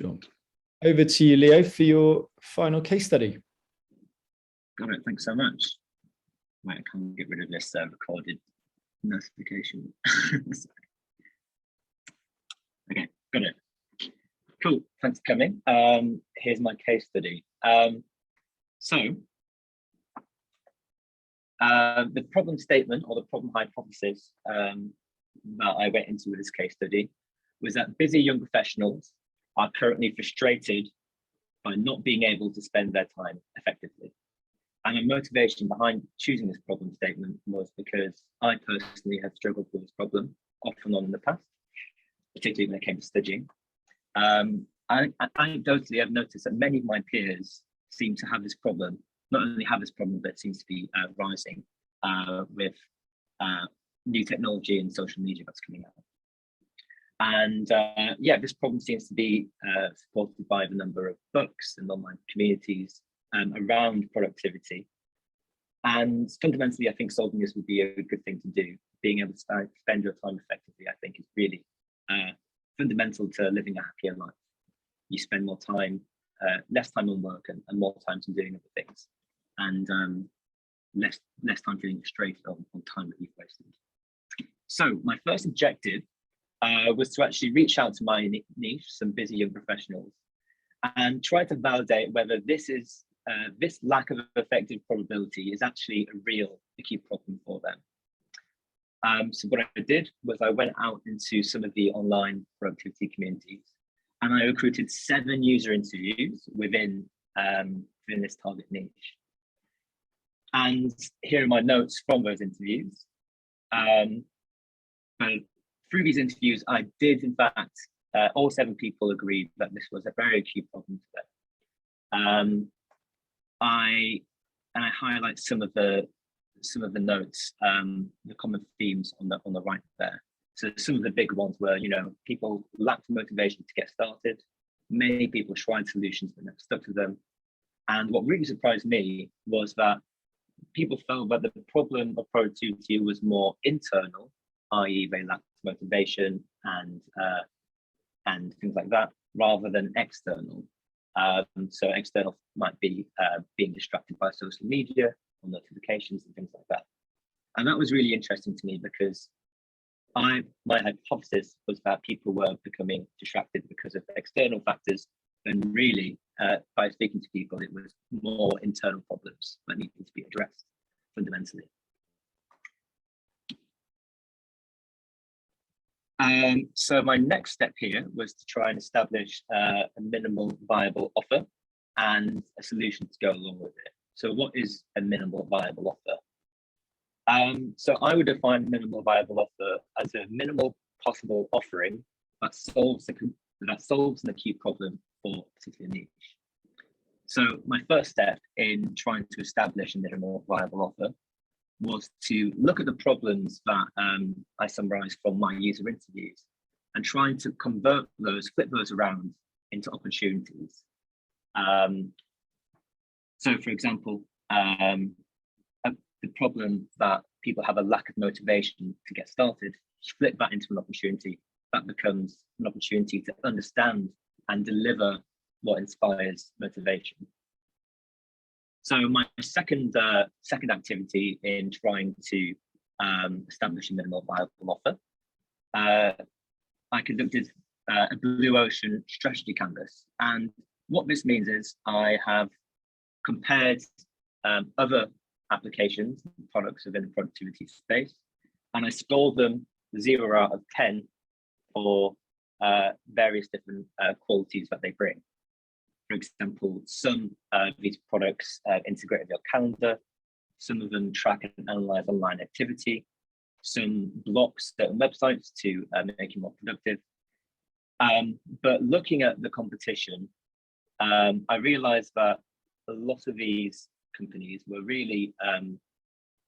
Sure. Over to you, Leo, for your final case study. Got it. Thanks so much. Right, I can't get rid of this recorded notification. Okay, got it. Cool. Thanks for coming. Here's my case study. The problem statement or the problem hypothesis that I went into with this case study was that busy young professionals are currently frustrated by not being able to spend their time effectively. And the motivation behind choosing this problem statement was because I personally have struggled with this problem off and on in the past, particularly when it came to studying. Anecdotally, I've noticed that many of my peers seem to have this problem, not only have this problem, but it seems to be rising with new technology and social media that's coming out. And yeah, this problem seems to be supported by the number of books and online communities around productivity. And fundamentally, I think solving this would be a good thing to do. Being able to spend your time effectively, I think, is really fundamental to living a happier life. You spend more time, less time on work and more time to doing other things, and less time feeling frustrated on time that you've wasted. So my first objective was to actually reach out to my niche, some busy young professionals, and try to validate whether this lack of effective probability is actually a real acute problem for them. So what I did was I went out into some of the online productivity communities, and I recruited 7 user interviews within this target niche. And here are my notes from those interviews. But through these interviews, I did, in fact, all 7 people agreed that this was a very acute problem to them. I highlight some of the notes, the common themes on the right there. So some of the big ones were, people lacked motivation to get started. Many people tried solutions but never stuck to them. And what really surprised me was that people felt that the problem of productivity was more internal, i.e. they lacked motivation and things like that, rather than external. So external might be being distracted by social media or notifications and things like that. And that was really interesting to me because my hypothesis was that people were becoming distracted because of external factors, and really by speaking to people, it was more internal problems that needed to be addressed fundamentally. So my next step here was to try and establish a minimal viable offer and a solution to go along with it. So what is a minimal viable offer? So I would define a minimal viable offer as a minimal possible offering that solves an acute problem for a particular niche. So my first step in trying to establish a minimal viable offer was to look at the problems that I summarized from my user interviews and trying to flip those around into opportunities. So for example, the problem that people have a lack of motivation to get started, flip that into an opportunity. That becomes an opportunity to understand and deliver what inspires motivation. So my second activity in trying to establish a minimal viable offer, I conducted a blue ocean strategy canvas. And what this means is I have compared other applications, products within the productivity space, and I scored them 0 out of 10 for various different qualities that they bring. For example, some of these products integrate with your calendar, some of them track and analyze online activity, some block certain websites to make you more productive. But looking at the competition, I realized that a lot of these companies were really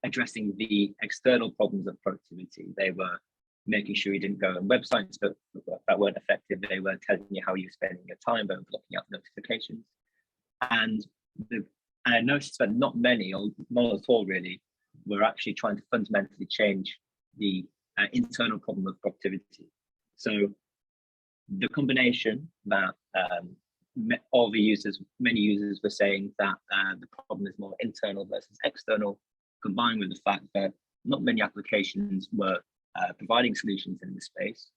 addressing the external problems of productivity. They were making sure you didn't go on websites that weren't effective. They were telling you how you're spending your time, but blocking out notifications. And I noticed that not many, or not at all really, were actually trying to fundamentally change the internal problem of productivity. So the combination that many users were saying that the problem is more internal versus external, combined with the fact that not many applications were providing solutions in this space.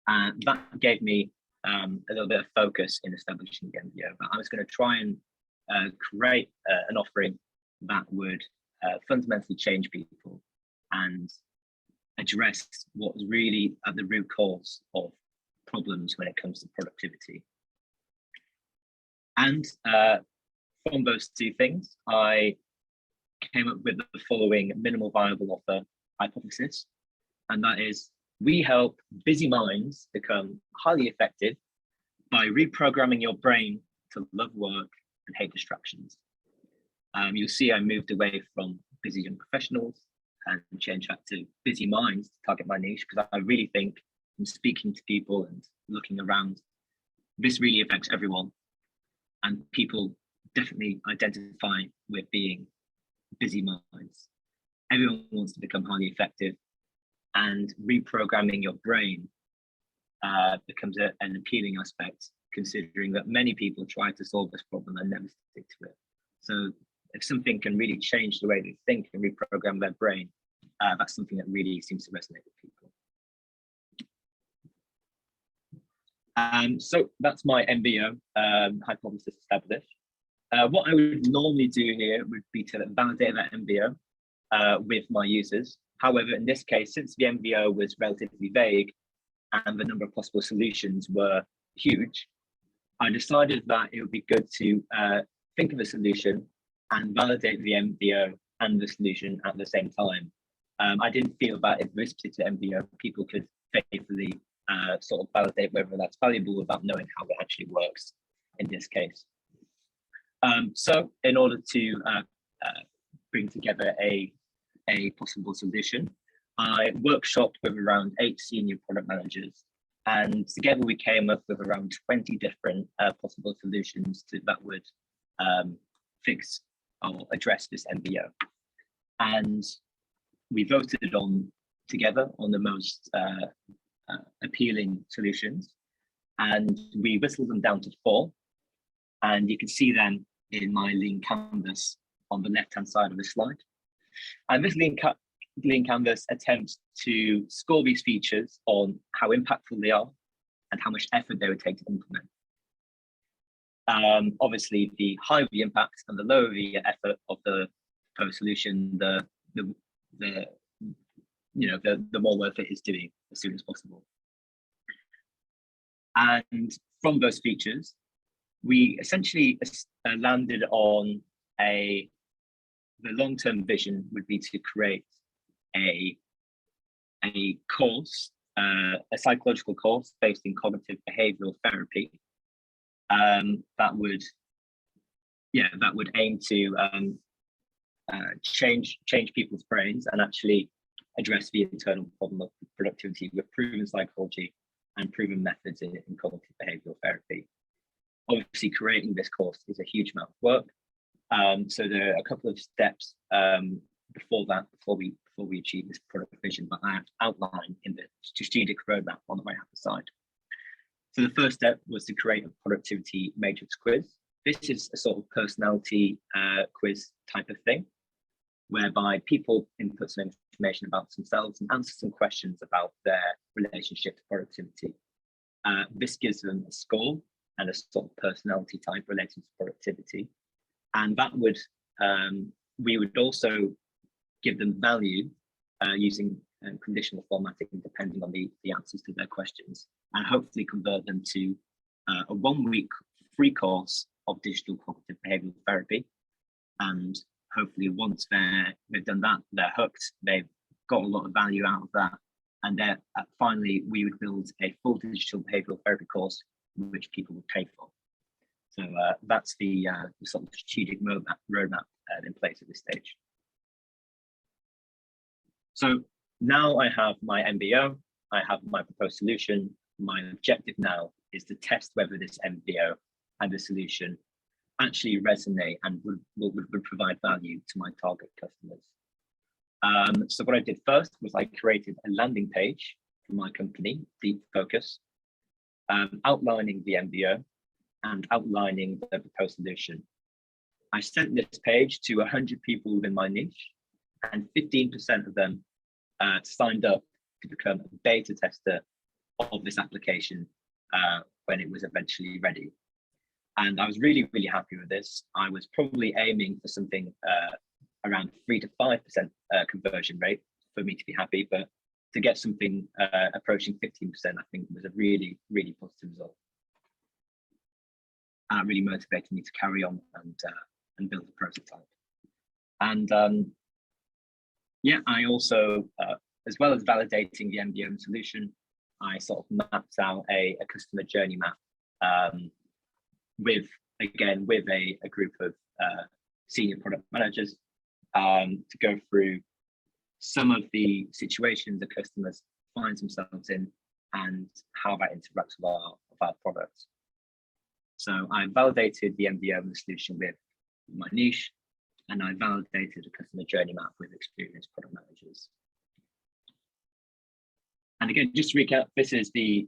And that gave me a little bit of focus in establishing the MBO. But I was going to try and create an offering that would fundamentally change people and address what was really at the root cause of problems when it comes to productivity. And from those two things, I came up with the following minimal viable offer hypothesis, and that is, we help busy minds become highly effective by reprogramming your brain to love work and hate distractions. You'll see I moved away from busy young professionals and changed that to busy minds to target my niche, because I really think from speaking to people and looking around, this really affects everyone. And people definitely identify with being busy minds. Everyone wants to become highly effective, and reprogramming your brain becomes an appealing aspect, considering that many people try to solve this problem and never stick to it. So if something can really change the way they think and reprogram their brain, that's something that really seems to resonate with people. So that's my MBO hypothesis established. What I would normally do here would be to validate that MBO with my users. However, in this case, since the MBO was relatively vague and the number of possible solutions were huge, I decided that it would be good to think of a solution and validate the MBO and the solution at the same time. I didn't feel that if this particular MBO, people could faithfully sort of validate whether that's valuable without knowing how it actually works in this case. So in order to bring together a possible solution, I workshopped with around 8 senior product managers, and together we came up with around 20 different possible solutions that would fix or address this MBO. And we voted together on the most appealing solutions, and we whittled them down to 4. And you can see them in my lean canvas on the left-hand side of the slide. And this lean canvas attempts to score these features on how impactful they are and how much effort they would take to implement. Obviously, the higher the impact and the lower the effort of the proposed solution, the more worth it is doing as soon as possible. And from those features, we essentially landed on the long-term vision would be to create a course, a psychological course based in cognitive behavioral therapy that would aim to change people's brains and actually address the internal problem of productivity with proven psychology and proven methods in cognitive behavioral therapy. Obviously, creating this course is a huge amount of work. So there are a couple of steps before we achieve this product vision, but I have outlined in the strategic roadmap on the right-hand side. So the first step was to create a productivity matrix quiz. This is a sort of personality quiz type of thing, whereby people input some information about themselves and answer some questions about their relationship to productivity. This gives them a score and a sort of personality type related to productivity. And that would, we would also give them value using conditional formatting depending on the answers to their questions, and hopefully convert them to a 1-week free course of digital cognitive behavioral therapy. And hopefully once they've done that, they're hooked, they've got a lot of value out of that. And then finally, we would build a full digital behavioral therapy course, which people would pay for. So that's the sort of strategic roadmap in place at this stage. So now I have my MBO, I have my proposed solution. My objective now is to test whether this MBO and the solution actually resonate and would provide value to my target customers. So what I did first was I created a landing page for my company, Deep Focus. outlining the MBO and outlining the proposed solution. I sent this page to 100 people within my niche, and 15% of them signed up to become a beta tester of this application when it was eventually ready. And I was really, really happy with this. I was probably aiming for something around 3 to 5% conversion rate for me to be happy, but to get something approaching 15%, I think was a really, really positive result. And it really motivated me to carry on and build a prototype. And yeah, I also, as well as validating the MBO solution, I sort of mapped out a customer journey map with a group of senior product managers to go through some of the situations that customers find themselves in and how that interacts with our products. So I validated the MBO and the solution with my niche, and I validated a customer journey map with experienced product managers. And again, just to recap, this is the,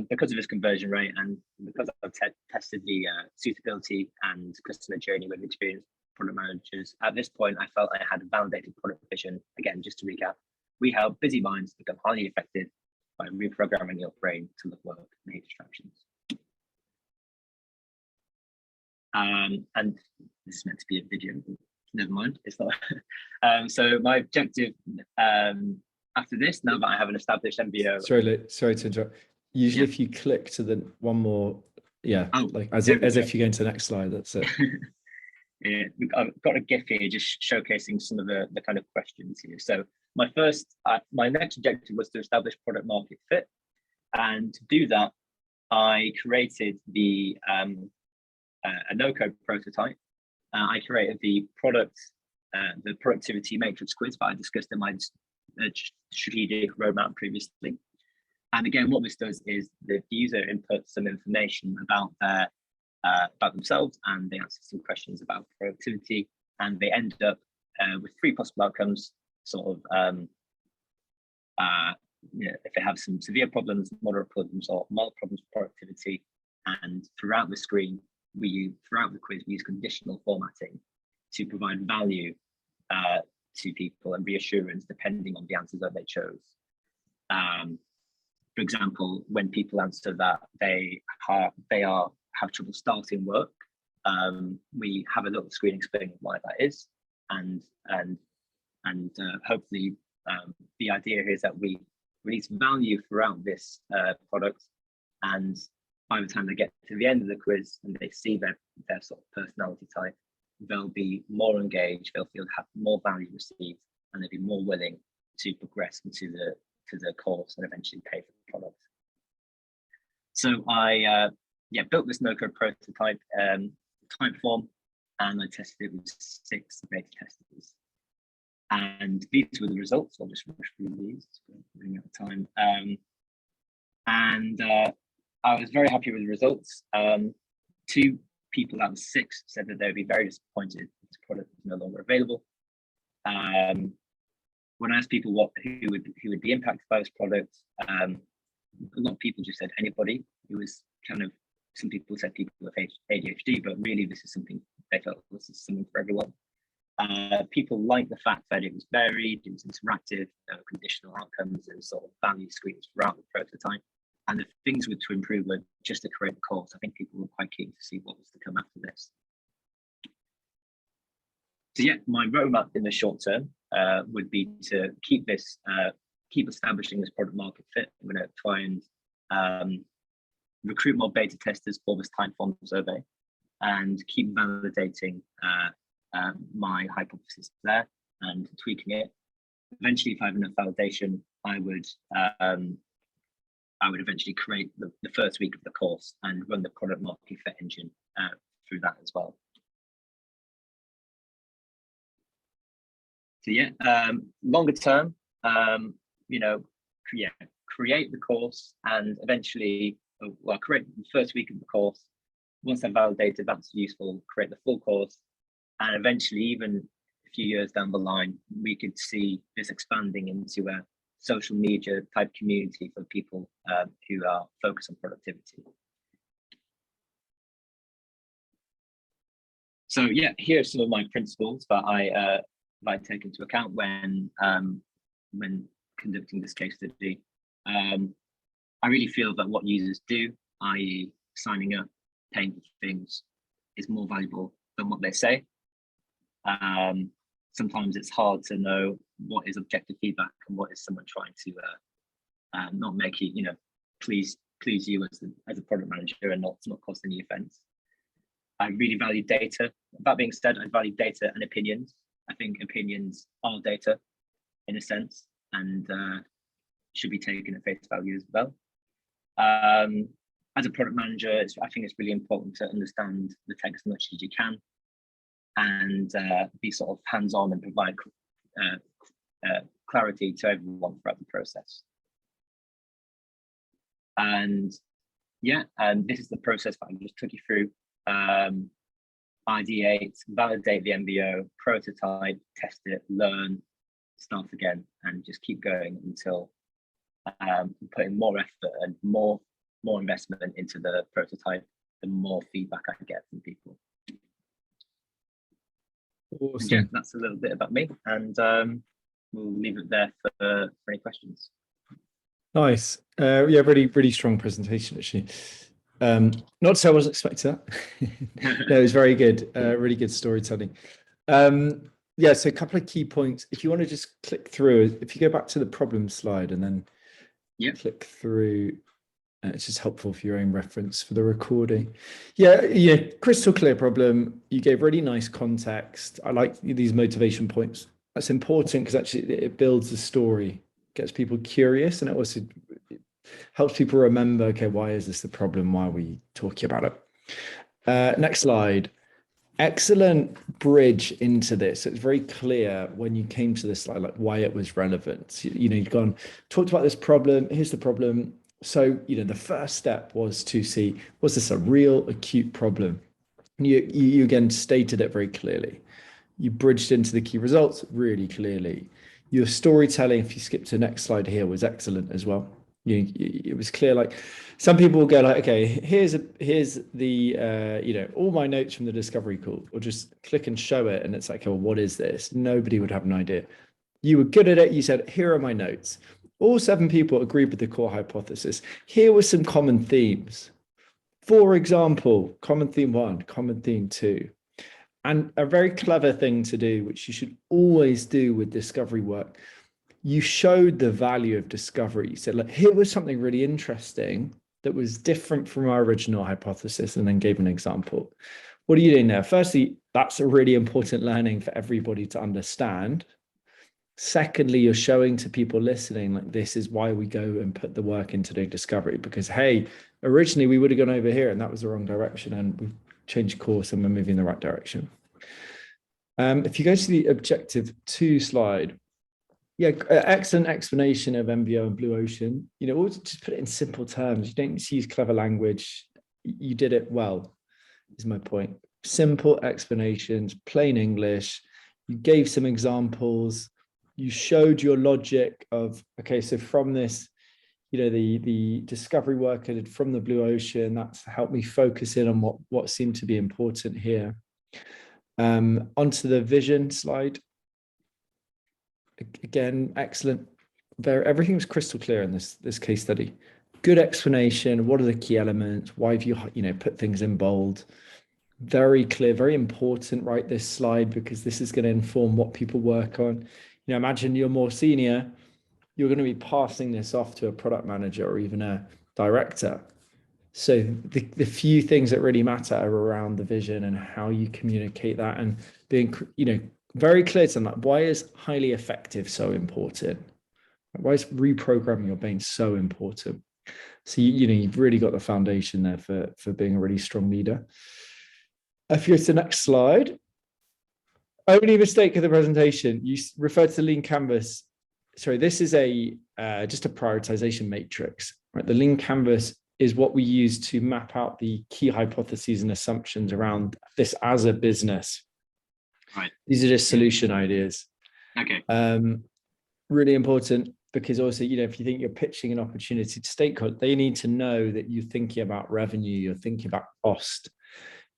because of this conversion rate and because I've tested the suitability and customer journey with experienced product managers, at this point, I felt I had a validated product vision. Again, just to recap, we help busy minds become highly effective by reprogramming your brain to look work and hate distractions. And this is meant to be a video, but never mind, it's not. So my objective after this, now that I have an established MBO. Sorry to interrupt. Usually, if you click to the one more, like as if you're going to the next slide, that's it. Yeah, I've got a GIF here just showcasing some of the kind of questions here. So my next objective was to establish product market fit, and to do that, I created a no-code prototype. I created the productivity matrix quiz that I discussed in my strategic roadmap previously. And again, what this does is the user inputs some information about themselves, and they answer some questions about productivity, and they end up with 3 possible outcomes, sort of if they have some severe problems, moderate problems, or mild problems with productivity. And throughout the quiz, we use conditional formatting to provide value to people and reassurance depending on the answers that they chose. For example, when people answer that they have trouble starting work, we have a little screen explaining why that is, and hopefully the idea here is that we release value throughout this product, and by the time they get to the end of the quiz and they see their sort of personality type, they'll be more engaged, they'll feel have more value received, and they'll be more willing to progress into the course and eventually pay for the product. So I built this no-code prototype type form, and I tested it with 6 beta testers. And these were the results. I'll just rush through these, running out of time. I was very happy with the results. 2 people out of 6 said that they'd be very disappointed if this product is no longer available. When I asked people who would be impacted by this product, a lot of people just said anybody. It was kind of, some people said people with ADHD, but really this is something they felt this is something for everyone. People liked the fact that it was varied, it was interactive, conditional outcomes, and sort of value screens throughout the prototype. And the things to improve were just to create the course. I think people were quite keen to see what was to come after this. So yeah, my roadmap in the short term would be to keep establishing this product market fit. I'm going to try and recruit more beta testers for this type form survey, and keep validating my hypothesis there and tweaking it. Eventually, if I have enough validation, I would eventually create the first week of the course and run the product market fit engine through that as well. So yeah, longer term, create the course, and eventually, create the first week of the course. Once I've validated that's useful, create the full course, and eventually, even a few years down the line, we could see this expanding into a social media type community for people who are focused on productivity. So yeah, here are some of my principles that I take into account when conducting this case study. I really feel that what users do, i.e. signing up, paying for things, is more valuable than what they say. Sometimes it's hard to know what is objective feedback and what is someone trying to not make you, please you as a product manager and not cause any offense. I really value data. That being said, I value data and opinions. I think opinions are data in a sense, and should be taken at face value as well. As a product manager, I think it's really important to understand the tech as much as you can, and be sort of hands-on and provide clarity to everyone throughout the process. And yeah, this is the process that I just took you through. Ideate, validate the MBO, prototype, test it, learn, start again, and just keep going until putting more effort and more investment into the prototype, the more feedback I get from people. Awesome. Yeah, that's a little bit about me, and we'll leave it there for any questions. Nice. Yeah, really strong presentation, actually. Not to say I wasn't expecting that. No, it was very good. Really good storytelling. Yeah, so a couple of key points. If you want to just click through, if you go back to the problem slide and then click through, it's just helpful for your own reference for the recording. Yeah, crystal clear problem. You gave really nice context. I like these motivation points. That's important because actually it builds the story, gets people curious, and it also helps people remember, okay, why is this the problem? Why are we talking about it? Next slide. Excellent bridge into this. It's very clear when you came to this slide, like why it was relevant. You've gone, talked about this problem. Here's the problem. So, the first step was to see, was this a real acute problem? You again stated it very clearly. You bridged into the key results really clearly. Your storytelling, if you skip to the next slide here, was excellent as well. It was clear, like some people will go like, okay, here's the all my notes from the discovery call, or just click and show it, and it's like, oh, what is this? Nobody would have an idea. You were good at it. You said, here are my notes. All 7 people agreed with the core hypothesis. Here were some common themes. For example, common theme 1, common theme 2. And a very clever thing to do, which you should always do with discovery work, you showed the value of discovery. You said, look, here was something really interesting that was different from our original hypothesis, and then gave an example. What are you doing there? Firstly, that's a really important learning for everybody to understand. Secondly, you're showing to people listening, like, this is why we go and put the work into doing discovery, because, hey, originally we would have gone over here and that was the wrong direction, and we've changed course and we're moving in the right direction. If you go to the objective 2 slide, yeah, excellent explanation of MBO and Blue Ocean. Always just put it in simple terms. You don't use clever language. You did it well, is my point. Simple explanations, plain English. You gave some examples. You showed your logic of, okay, so from this, the discovery work I did from the Blue Ocean, that's helped me focus in on what seemed to be important here. Onto the vision slide. Again, excellent. Everything was crystal clear in this case study. Good explanation. What are the key elements? Why have you put things in bold? Very clear, very important. Write this slide because this is going to inform what people work on. Imagine you're more senior. You're going to be passing this off to a product manager or even a director. So the few things that really matter are around the vision and how you communicate that, and being, very clear to them, like, why is highly effective so important? Why is reprogramming your brain so important? So you've really got the foundation there for being a really strong leader. If you go to the next slide, only mistake of the presentation, you referred to lean canvas. Sorry, this is just a prioritization matrix, right? The lean canvas is what we use to map out the key hypotheses and assumptions around this as a business. Right. These are just solution ideas. Okay. Really important. because also, if you think you're pitching an opportunity to stakeholders, they need to know that you're thinking about revenue, you're thinking about cost,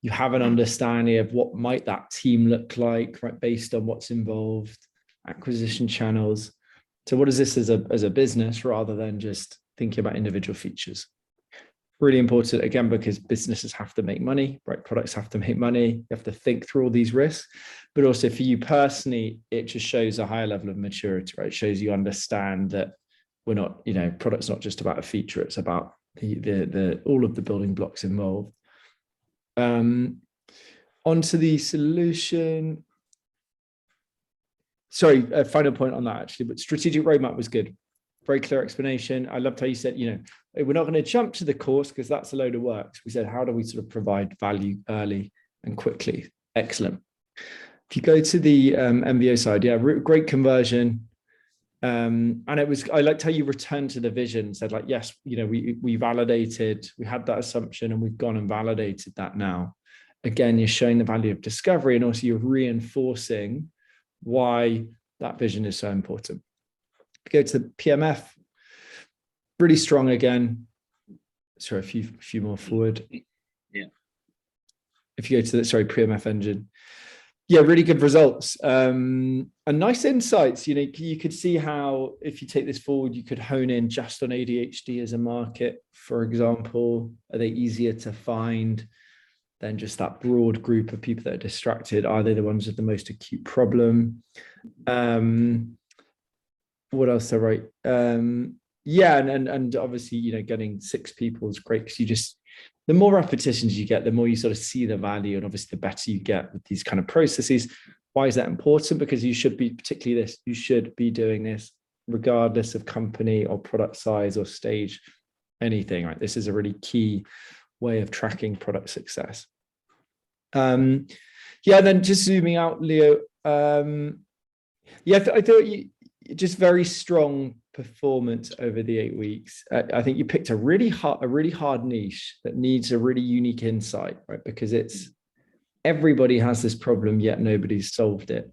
you have an understanding of what might that team look like, right, based on what's involved, acquisition channels. So what is this as a business, rather than just thinking about individual features? Really important, again, because businesses have to make money, right? Products have to make money. You have to think through all these risks, but also for you personally, it just shows a higher level of maturity, right? It shows you understand that we're not, product's not just about a feature, it's about the all of the building blocks involved. Onto the solution. Sorry, a final point on that actually, but strategic roadmap was good. Very clear explanation. I loved how you said, we're not going to jump to the course because that's a load of work. So we said, how do we sort of provide value early and quickly? Excellent. If you go to the MBA side, yeah, great conversion. And I liked how you returned to the vision, said like, yes, we validated, we had that assumption and we've gone and validated that now. Again, you're showing the value of discovery, and also you're reinforcing why that vision is so important. Go to the PMF, really strong again. Sorry, a few more forward. Yeah. If you go to the PMF engine, yeah, really good results and nice insights. You could see how, if you take this forward, you could hone in just on ADHD as a market, for example. Are they easier to find than just that broad group of people that are distracted? Are they the ones with the most acute problem? What else I write? Yeah, and obviously, getting 6 people is great, because the more repetitions you get, the more you sort of see the value, and obviously the better you get with these kind of processes. Why is that important? Because you should be, particularly this, you should be doing this regardless of company or product size or stage, anything, right? This is a really key way of tracking product success. Yeah, and then just zooming out, Leo. Yeah, I thought just very strong performance over the 8 weeks. I think you picked a really hard niche that needs a really unique insight, right? Because everybody has this problem, yet nobody's solved it.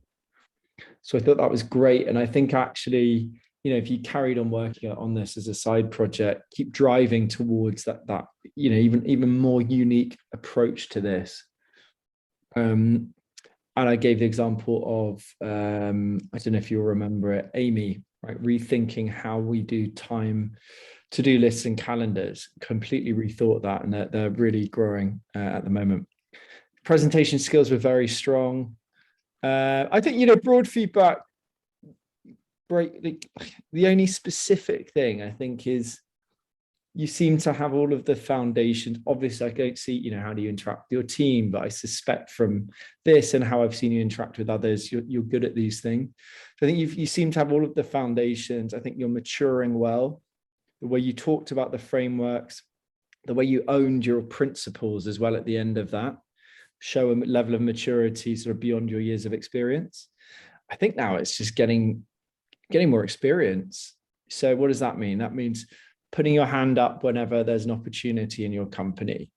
So I thought that was great. And I think actually, if you carried on working on this as a side project, keep driving towards that even more unique approach to this. And I gave the example of, I don't know if you'll remember it, Amy, right? Rethinking how we do time, to-do lists and calendars, completely rethought that, and they're really growing at the moment. Presentation skills were very strong. I think, broad feedback, the only specific thing I think is, you seem to have all of the foundations. Obviously, I don't see, how do you interact with your team, but I suspect from this and how I've seen you interact with others, you're good at these things. So I think you seem to have all of the foundations. I think you're maturing well. The way you talked about the frameworks, the way you owned your principles as well at the end of that, show a level of maturity sort of beyond your years of experience. I think now it's just getting more experience. So what does that mean? That means putting your hand up whenever there's an opportunity in your company,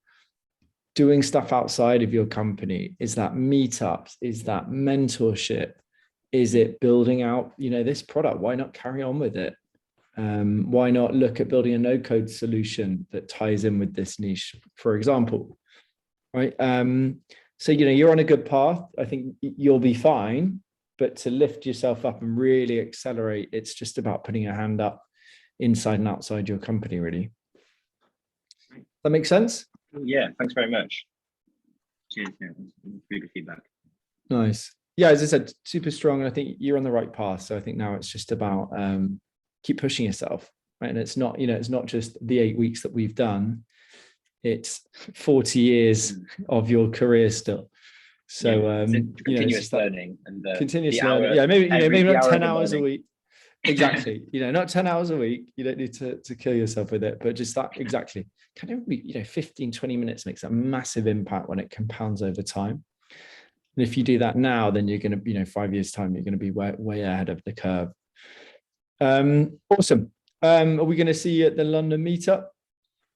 doing stuff outside of your company. Is that meetups? Is that mentorship? Is it building out, this product? Why not carry on with it? Why not look at building a no-code solution that ties in with this niche, for example, right? So, you're on a good path. I think you'll be fine, but to lift yourself up and really accelerate, it's just about putting your hand up inside and outside your company, really. That makes sense? Yeah, thanks very much. Cheers. Yeah, really good feedback. Nice. Yeah, as I said, super strong. And I think you're on the right path. So I think now it's just about keep pushing yourself, right? And it's not, it's not just the 8 weeks that we've done. It's 40 years of your career still. So continuous learning and continuous learning. Yeah, maybe not 10 hours a week. Exactly. Not 10 hours a week. You don't need to kill yourself with it, but just that exactly. Kind of be, 15, 20 minutes makes a massive impact when it compounds over time. And if you do that now, then you're going to, 5 years time, you're going to be way ahead of the curve. Awesome. Are we going to see you at the London meetup?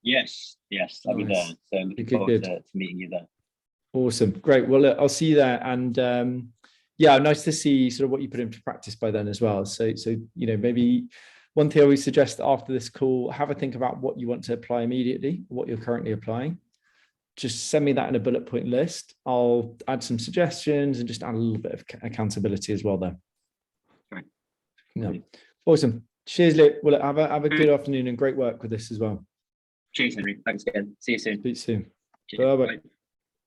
Yes, I'll be there. So I'm looking forward to meeting you there. Awesome. Great. Well, look, I'll see you there. And yeah, nice to see sort of what you put into practice by then as well. So maybe One thing I always suggest after this call, have a think about what you want to apply immediately, what you're currently applying. Just send me that in a bullet point list. I'll add some suggestions and just add a little bit of accountability as well there. Right. Yeah. Awesome. Cheers, Luke. Well, have a good afternoon and great work with this as well. Cheers, Henry. Thanks again. See you soon. Speak soon. Cheers. Bye-bye. Bye.